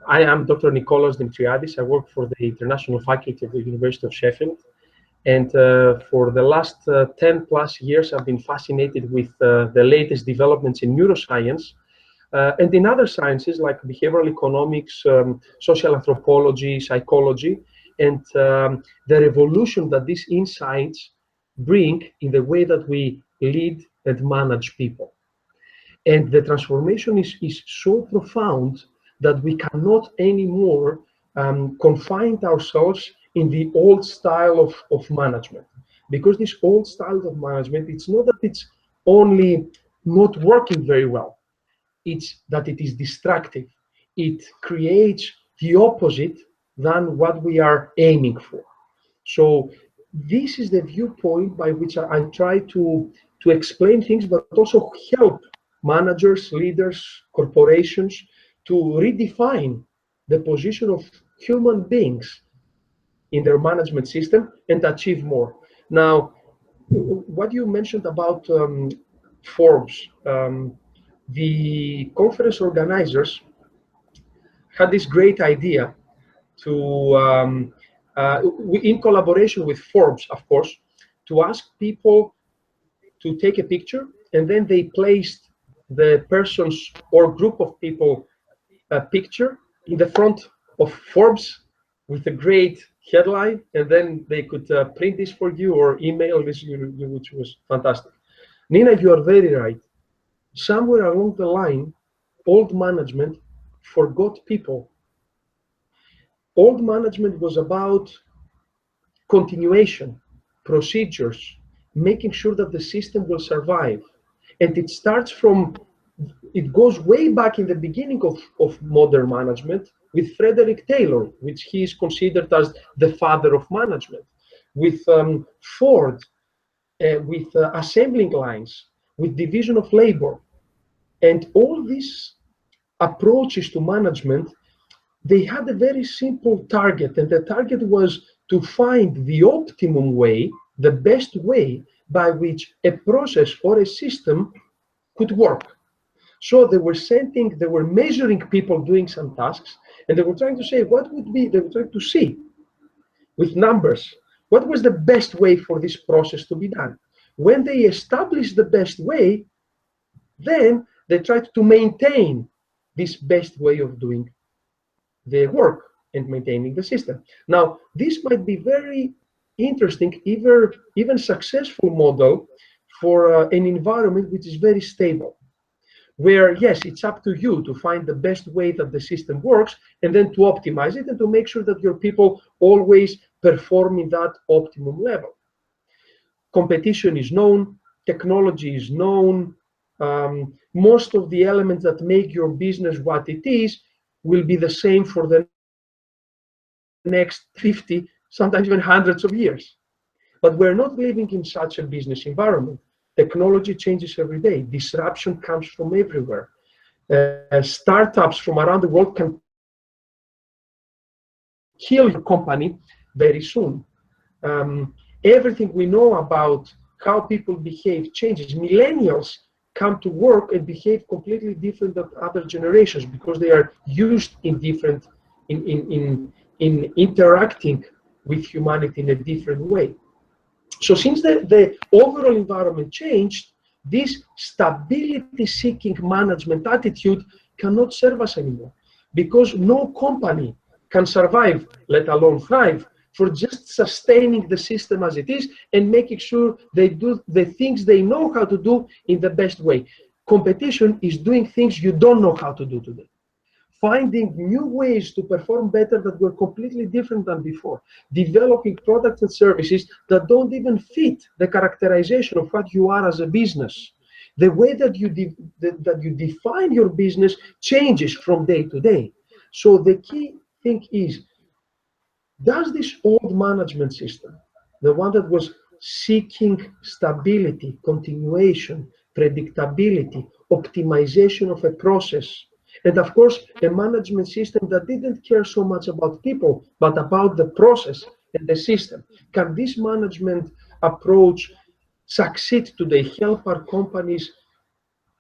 I am Dr. Nikolas Dimitriadis. I work for the International Faculty of the University of Sheffield. And for the last 10 plus years, I've been fascinated with the latest developments in neuroscience and in other sciences like behavioral economics, social anthropology, psychology, and the revolution that these insights bring in the way that we lead and manage people. And the transformation is so profound that we cannot anymore confine ourselves in the old style of management. Because this old style of management, it's not that it's only not working very well, it's that it is destructive. It creates the opposite than what we are aiming for. So this is the viewpoint by which I try to explain things, but also help managers, leaders, corporations to redefine the position of human beings in their management system and achieve more. Now, what you mentioned about Forbes, the conference organizers had this great idea to, in collaboration with Forbes, of course, to ask people to take a picture, and then they placed the person's or group of people picture in the front of Forbes with a great headline, and then they could print this for you or email this, which was fantastic. Nina, you are very right. Somewhere along the line, old management forgot people. Old management was about continuation, procedures, making sure that the system will survive. And it starts from, it goes way back in the beginning of modern management with Frederick Taylor, which he is considered as the father of management, with Ford, with assembling lines, with division of labor. And all these approaches to management, they had a very simple target, and the target was to find the optimum way, the best way by which a process or a system could work. So they were measuring people doing some tasks, and they were trying to say what would be, they were trying to see with numbers, what was the best way for this process to be done. When they established the best way, then they tried to maintain this best way of doing the work and maintaining the system. Now, this might be very interesting, even successful model for an environment which is very stable, where, yes, it's up to you to find the best way that the system works and then to optimize it and to make sure that your people always perform in that optimum level. Competition is known, technology is known, most of the elements that make your business what it is will be the same for the next 50, sometimes even hundreds of years. But we're not living in such a business environment. Technology changes every day. Disruption comes from everywhere. Startups from around the world can kill your company very soon. Everything we know about how people behave changes. Millennials come to work and behave completely different than other generations because they are used in different, in interacting with humanity in a different way. So since the overall environment changed, this stability-seeking management attitude cannot serve us anymore, because no company can survive, let alone thrive, for just sustaining the system as it is and making sure they do the things they know how to do in the best way. Competition is doing things you don't know how to do today. Finding new ways to perform better that were completely different than before. Developing products and services that don't even fit the characterization of what you are as a business. The way that you define your business changes from day to day. So the key thing is, does this old management system, the one that was seeking stability, continuation, predictability, optimization of a process, and of course, a management system that didn't care so much about people, but about the process and the system. Can this management approach succeed today, help our companies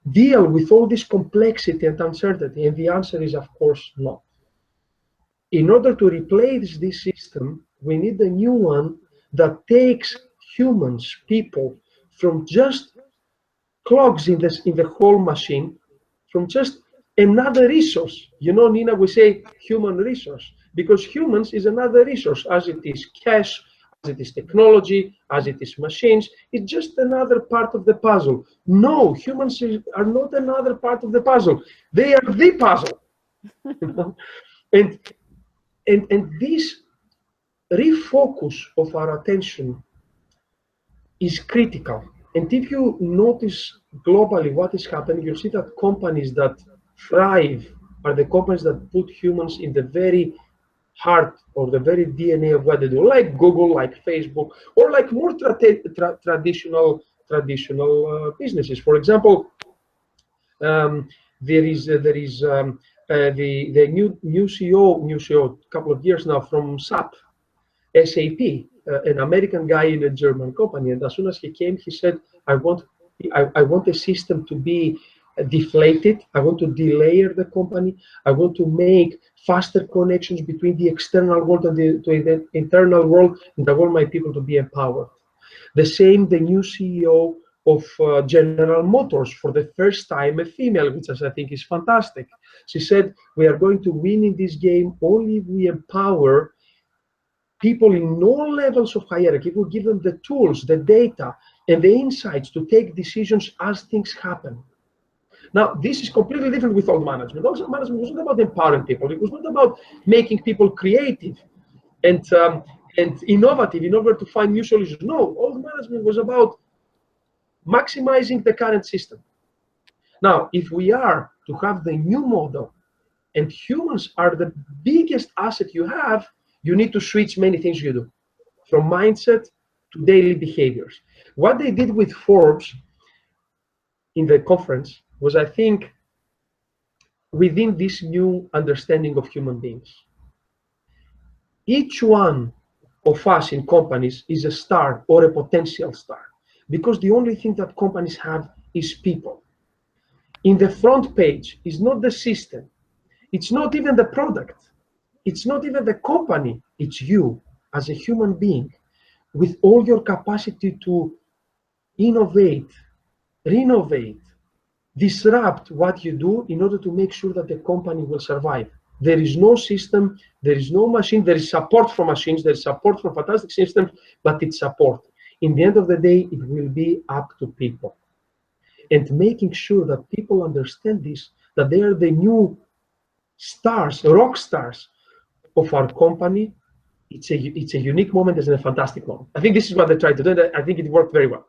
deal with all this complexity and uncertainty? And the answer is, of course, not. In order to replace this system, we need a new one that takes humans, people, from just clogs in the whole machine, from just another resource. You know, Nina, we say human resource, because humans is another resource, as it is cash, as it is technology, as it is machines. It's just another part of the puzzle. No, humans are not another part of the puzzle. They are the puzzle. You know? And this refocus of our attention is critical. And if you notice globally what is happening, you see that companies that thrive are the companies that put humans in the very heart or the very DNA of what they do, like Google, like Facebook, or like more traditional businesses. For example, there is the new CEO a couple of years now from SAP, an American guy in a German company, and as soon as he came, he said, I want a system to be deflated. I want to delayer the company. I want to make faster connections between the external world and the internal world, and I want my people to be empowered. The same, the new CEO of General Motors, for the first time a female, which I think is fantastic. She said, we are going to win in this game only if we empower people in all levels of hierarchy. If we give them the tools, the data, and the insights to take decisions as things happen. Now, this is completely different with old management. Old management was not about empowering people. It was not about making people creative and innovative in order to find new solutions. No, old management was about maximizing the current system. Now, if we are to have the new model, and humans are the biggest asset you have, you need to switch many things you do, from mindset to daily behaviors. What they did with Forbes in the conference was, I think, within this new understanding of human beings. Each one of us in companies is a star or a potential star, because the only thing that companies have is people. In the front page is not the system, it's not even the product, it's not even the company, it's you as a human being with all your capacity to innovate, renovate, disrupt what you do in order to make sure that the company will survive. There is no system, there is no machine, there is support for machines, there is support for fantastic systems, but it's support. In the end of the day, it will be up to people. And making sure that people understand this, that they are the new stars, rock stars of our company, it's a unique moment, it's a fantastic moment. I think this is what they tried to do, and I think it worked very well.